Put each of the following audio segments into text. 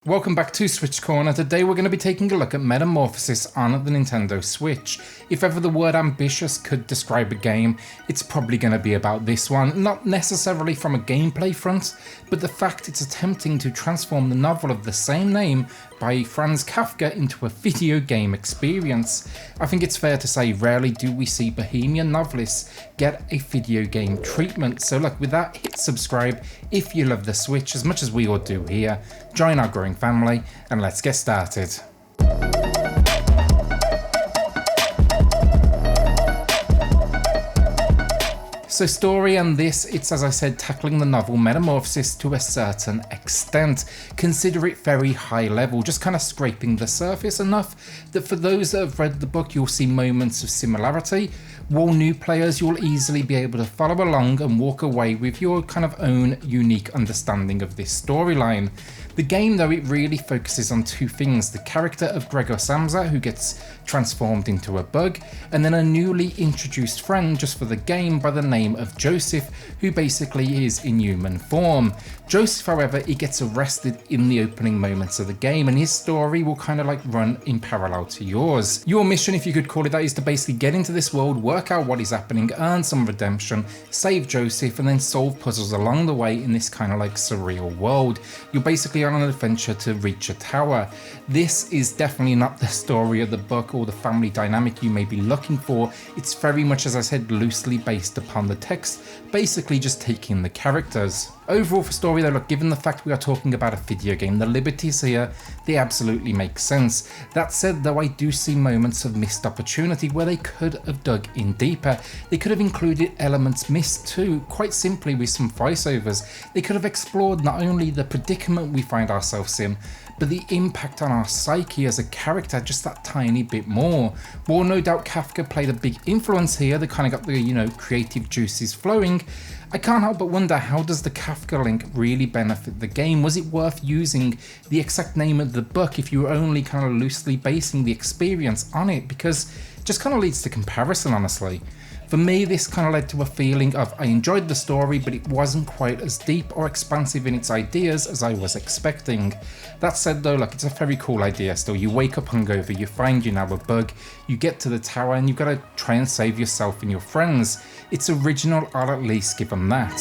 Welcome back to SwitchCorner. Today we're going to be taking a look at Metamorphosis on the Nintendo Switch. If ever the word ambitious could describe a game, it's probably going to be about this one. Not necessarily from a gameplay front, but the fact it's attempting to transform the novel of the same name by Franz Kafka into a video game experience. I think it's fair to say rarely do we see bohemian novelists get a video game treatment. So look, with that, hit subscribe if you love the Switch as much as we all do here. Join our growing family and let's get started. So story and this, it's as I said, tackling the novel Metamorphosis to a certain extent. Consider it very high level, just kind of scraping the surface enough that for those that have read the book you'll see moments of similarity, while new players you'll easily be able to follow along and walk away with your kind of own unique understanding of this storyline. The game though, it really focuses on two things: the character of Gregor Samsa, who gets transformed into a bug, and then a newly introduced friend just for the game by the name of Joseph, who basically is in human form. Joseph, however, he gets arrested in the opening moments of the game, and his story will kind of like run in parallel to yours. Your mission, if you could call it that, is to basically get into this world, work out what is happening, earn some redemption, save Joseph, and then solve puzzles along the way in this kind of like surreal world. You're basically on an adventure to reach a tower. This is definitely not the story of the book or the family dynamic you may be looking for. It's very much, as I said, loosely based upon the text, basically just taking the characters. Overall for story though, look, given the fact we are talking about a video game, the liberties here, they absolutely make sense. That said though, I do see moments of missed opportunity where they could have dug in deeper. They could have included elements missed too, quite simply with some voiceovers. They could have explored not only the predicament we find ourselves in, but the impact on our psyche as a character just that tiny bit more. While no doubt Kafka played a big influence here, they kind of got the, creative juices flowing, I can't help but wonder, how does the Kafka link really benefit the game? Was it worth using the exact name of the book if you were only kind of loosely basing the experience on it? Because it just kind of leads to comparison, honestly. For me, this kind of led to a feeling of I enjoyed the story, but it wasn't quite as deep or expansive in its ideas as I was expecting. That said though, look, it's a very cool idea still. You wake up hungover, you find you now a bug, you get to the tower and you've got to try and save yourself and your friends. It's original, I'll at least give them that.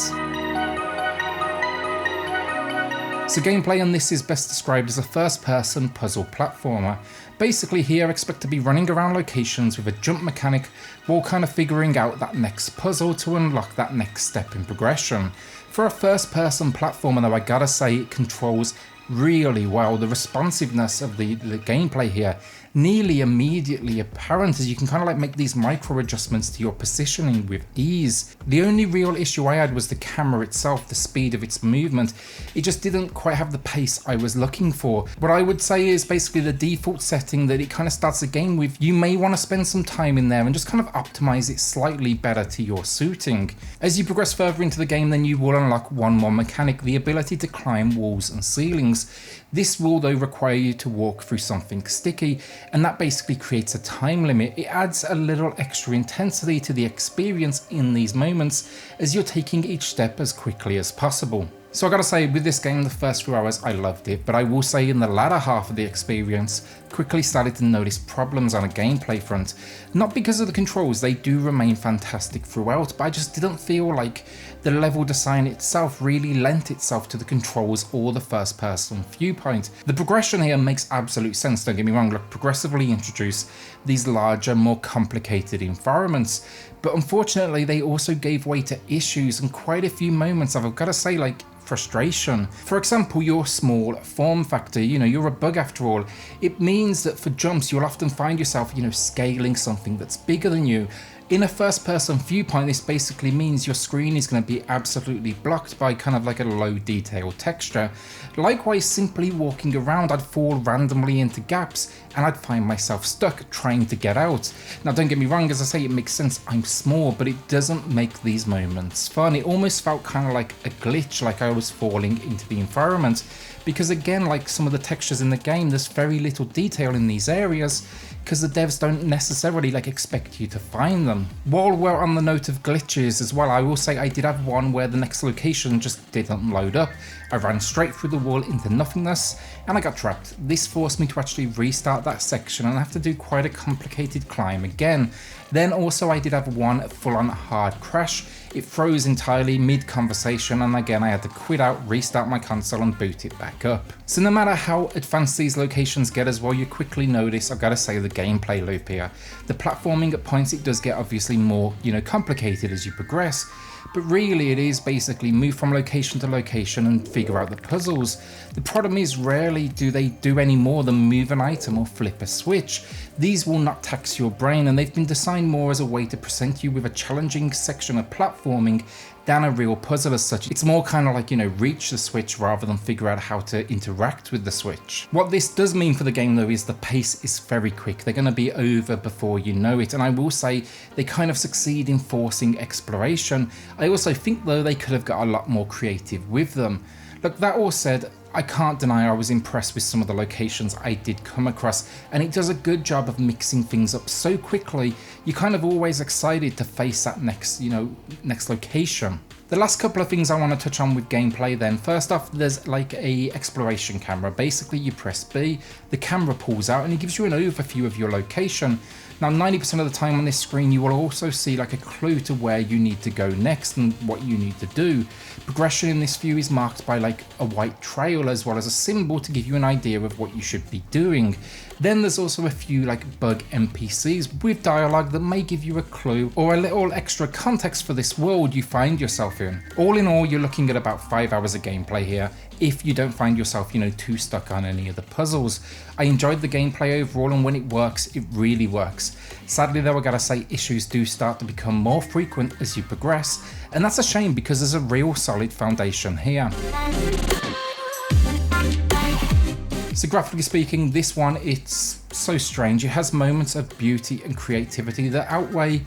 So gameplay on this is best described as a first-person puzzle platformer. Basically here expect to be running around locations with a jump mechanic while kind of figuring out that next puzzle to unlock that next step in progression. For a first-person platformer though, I gotta say it controls really well. The responsiveness of the gameplay here nearly immediately apparent, as you can kind of like make these micro adjustments to your positioning with ease. The only real issue I had was the camera itself, the speed of its movement. It just didn't quite have the pace I was looking for. What I would say is basically the default setting that it kind of starts the game with. You may want to spend some time in there and just kind of optimize it slightly better to your suiting. As you progress further into the game, then you will unlock one more mechanic, the ability to climb walls and ceilings. This will though require you to walk through something sticky, and that basically creates a time limit. It adds a little extra intensity to the experience in these moments as you're taking each step as quickly as possible. So I gotta say, with this game, the first few hours I loved it, but I will say in the latter half of the experience, quickly started to notice problems on a gameplay front. Not because of the controls, they do remain fantastic throughout, but I just didn't feel like the level design itself really lent itself to the controls or the first person viewpoint. The progression here makes absolute sense, don't get me wrong, look, progressively introduce these larger, more complicated environments, but unfortunately they also gave way to issues and quite a few moments of, I've gotta say, like, frustration. For example, your small form factor, you're a bug after all. It means that for jumps, you'll often find yourself, scaling something that's bigger than you. In a first person viewpoint, this basically means your screen is going to be absolutely blocked by kind of like a low detail texture. Likewise, simply walking around, I'd fall randomly into gaps and I'd find myself stuck trying to get out. Now don't get me wrong, as I say, it makes sense, I'm small, but it doesn't make these moments fun. It almost felt kind of like a glitch, like I was falling into the environment. Because again, like some of the textures in the game, there's very little detail in these areas because the devs don't necessarily expect you to find them. While we're on the note of glitches as well, I will say I did have one where the next location just didn't load up. I ran straight through the wall into nothingness and I got trapped. This forced me to actually restart that section and have to do quite a complicated climb again. Then also I did have one full-on hard crash. It froze entirely mid-conversation and again I had to quit out, restart my console and boot it back up. So no matter how advanced these locations get as well, you quickly notice, I've got to say, the gameplay loop here. The platforming at points, it does get obviously more, complicated as you progress. But really it is basically move from location to location and figure out the puzzles. The problem is rarely do they do any more than move an item or flip a switch. These will not tax your brain and they've been designed more as a way to present you with a challenging section of platforming than a real puzzle as such. It's more kind of like, reach the switch rather than figure out how to interact with the switch. What this does mean for the game though is the pace is very quick. They're going to be over before you know it, and I will say they kind of succeed in forcing exploration. I also think though they could have got a lot more creative with them. Look, that all said, I can't deny I was impressed with some of the locations I did come across, and it does a good job of mixing things up so quickly, you're kind of always excited to face that next location. The last couple of things I want to touch on with gameplay then. First off, there's like a exploration camera. Basically you press B, the camera pulls out and it gives you an overview of your location. Now 90% of the time on this screen you will also see like a clue to where you need to go next and what you need to do. Progression in this view is marked by like a white trail as well as a symbol to give you an idea of what you should be doing. Then there's also a few like bug NPCs with dialogue that may give you a clue or a little extra context for this world you find yourself in. All in all, you're looking at about 5 hours of gameplay here if you don't find yourself, too stuck on any of the puzzles. I enjoyed the gameplay overall, and when it works, it really works. Sadly though, I gotta say, issues do start to become more frequent as you progress, and that's a shame because there's a real solid foundation here. So graphically speaking, this one, it's so strange. It has moments of beauty and creativity that outweigh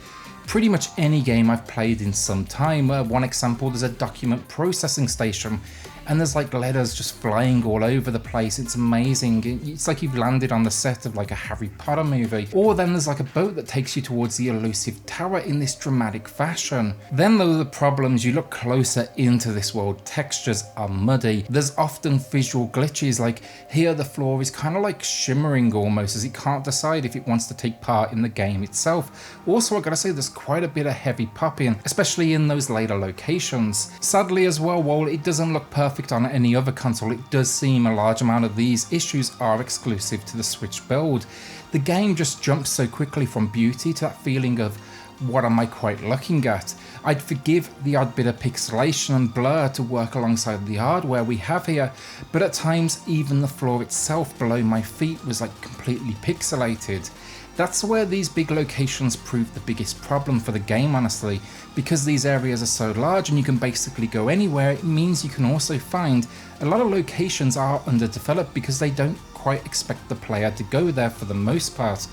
pretty much any game I've played in some time. One example, there's a document processing station and there's like letters just flying all over the place. It's amazing. It's like you've landed on the set of like a Harry Potter movie. Or then there's like a boat that takes you towards the elusive tower in this dramatic fashion. Then though, the problems, you look closer into this world, textures are muddy. There's often visual glitches, like here the floor is kind of like shimmering almost as it can't decide if it wants to take part in the game itself. Also, I gotta say, there's quite a bit of heavy popping, especially in those later locations. Sadly as well, while it doesn't look perfect on any other console, it does seem a large amount of these issues are exclusive to the Switch build. The game just jumps so quickly from beauty to that feeling of what am I quite looking at. I'd forgive the odd bit of pixelation and blur to work alongside the hardware we have here, but at times even the floor itself below my feet was like completely pixelated. That's where these big locations prove the biggest problem for the game, honestly. Because these areas are so large and you can basically go anywhere, it means you can also find a lot of locations are underdeveloped because they don't quite expect the player to go there for the most part.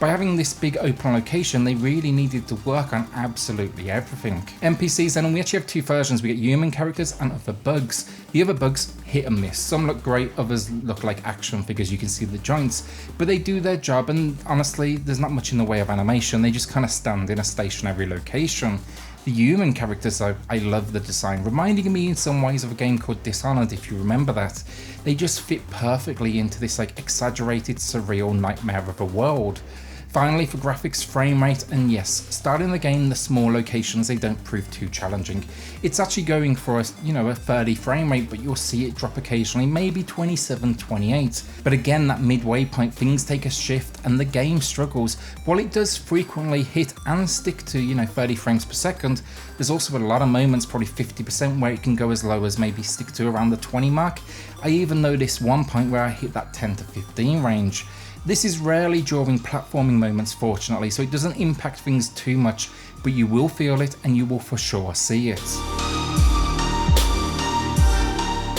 By having this big open location, they really needed to work on absolutely everything. NPCs then, and we actually have two versions. We get human characters and other bugs. The other bugs hit and miss. Some look great, others look like action figures. You can see the joints, but they do their job, and honestly, there's not much in the way of animation. They just kind of stand in a stationary location. The human characters though, I love the design, reminding me in some ways of a game called Dishonored, if you remember that. They just fit perfectly into this like exaggerated, surreal nightmare of a world. Finally, for graphics, frame rate, and yes, starting the game, the small locations, they don't prove too challenging. It's actually going for a 30 frame rate, but you'll see it drop occasionally, maybe 27, 28. But again, that midway point, things take a shift and the game struggles. While it does frequently hit and stick to, 30 frames per second, there's also a lot of moments, probably 50%, where it can go as low as maybe stick to around the 20 mark. I even noticed one point where I hit that 10 to 15 range. This is rarely during platforming moments, fortunately, so it doesn't impact things too much, but you will feel it and you will for sure see it.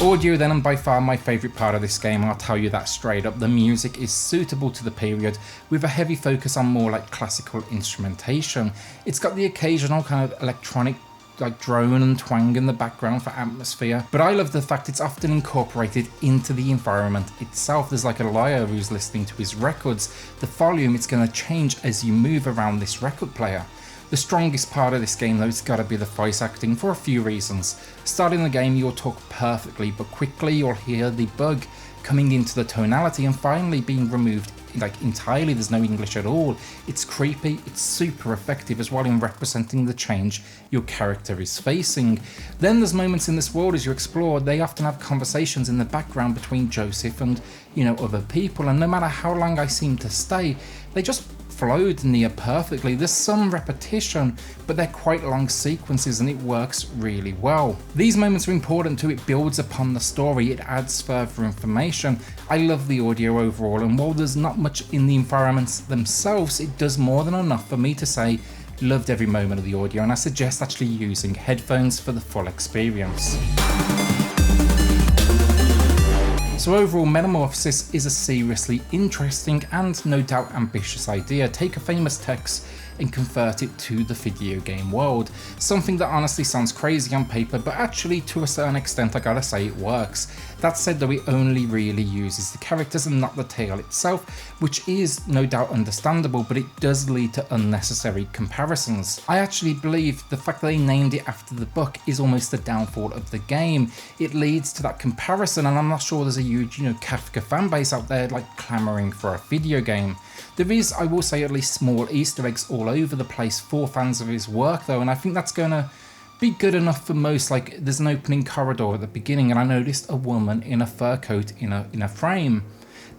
Audio then, and by far my favourite part of this game, I'll tell you that straight up. The music is suitable to the period with a heavy focus on more like classical instrumentation. It's got the occasional kind of electronic like drone and twang in the background for atmosphere, but I love the fact it's often incorporated into the environment itself. There's like a liar who's listening to his records. The volume, it's going to change as you move around this record player. The strongest part of this game though, it's gotta be the voice acting for a few reasons. Starting the game you'll talk perfectly, but quickly you'll hear the bug coming into the tonality and finally being removed like entirely. There's no English at all. It's creepy, it's super effective as well in representing the change your character is facing. Then there's moments in this world as you explore, they often have conversations in the background between Joseph and, you know, other people, and no matter how long I seem to stay, they just flowed near perfectly. There's some repetition, but they're quite long sequences and it works really well. These moments are important too, it builds upon the story, it adds further information. I love the audio overall, and while there's not much in the environments themselves, it does more than enough for me to say loved every moment of the audio, and I suggest actually using headphones for the full experience. So overall, Metamorphosis is a seriously interesting and no doubt ambitious idea. Take a famous text and convert it to the video game world. Something that honestly sounds crazy on paper, but actually to a certain extent I gotta say it works. That said though, it only really uses the characters and not the tale itself, which is no doubt understandable, but it does lead to unnecessary comparisons. I actually believe the fact that they named it after the book is almost the downfall of the game. It leads to that comparison, and I'm not sure there's a huge, you know, Kafka fanbase out there like clamoring for a video game. There is, I will say, at least small Easter eggs all over the place for fans of his work though, and I think that's gonna be good enough for most. Like there's an opening corridor at the beginning and I noticed a woman in a fur coat in a frame.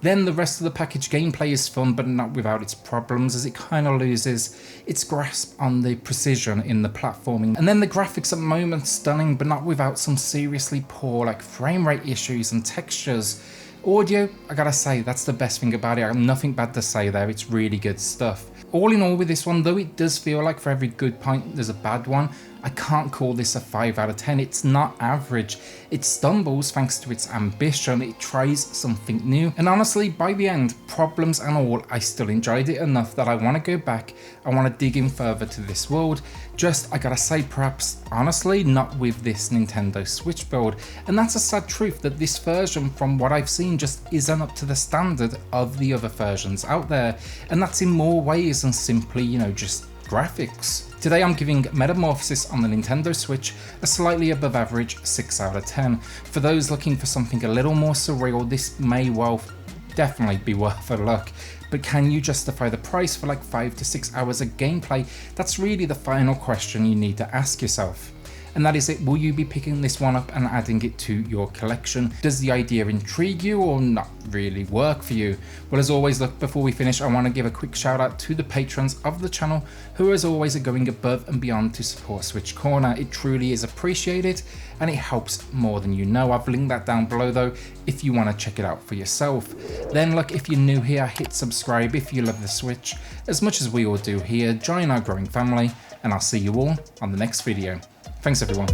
Then the rest of the package gameplay is fun, but not without its problems, as it kind of loses its grasp on the precision in the platforming. And then the graphics at moments stunning, but not without some seriously poor like frame rate issues and textures. Audio, I gotta say, that's the best thing about it. I have nothing bad to say there, it's really good stuff. All in all with this one, though it does feel like for every good point there's a bad one, I can't call this a 5 out of 10, it's not average. It stumbles thanks to its ambition, it tries something new, and honestly by the end, problems and all, I still enjoyed it enough that I want to go back, I want to dig in further to this world. Just, I gotta say, perhaps honestly not with this Nintendo Switch build, and that's a sad truth that this version from what I've seen just isn't up to the standard of the other versions out there, and that's in more ways than simply, you know, just graphics. Today I'm giving Metamorphosis on the Nintendo Switch a slightly above average 6 out of 10. For those looking for something a little more surreal, this may well definitely be worth a look. But can you justify the price for like 5 to 6 hours of gameplay? That's really the final question you need to ask yourself. And that is it, will you be picking this one up and adding it to your collection? Does the idea intrigue you or not really work for you? Well, as always, look, before we finish, I want to give a quick shout out to the patrons of the channel who as always are going above and beyond to support SwitchCorner. It truly is appreciated and it helps more than you know. I've linked that down below though if you want to check it out for yourself. Then look, if you're new here, hit subscribe if you love the Switch as much as we all do here. Join our growing family and I'll see you all on the next video. Thanks everyone.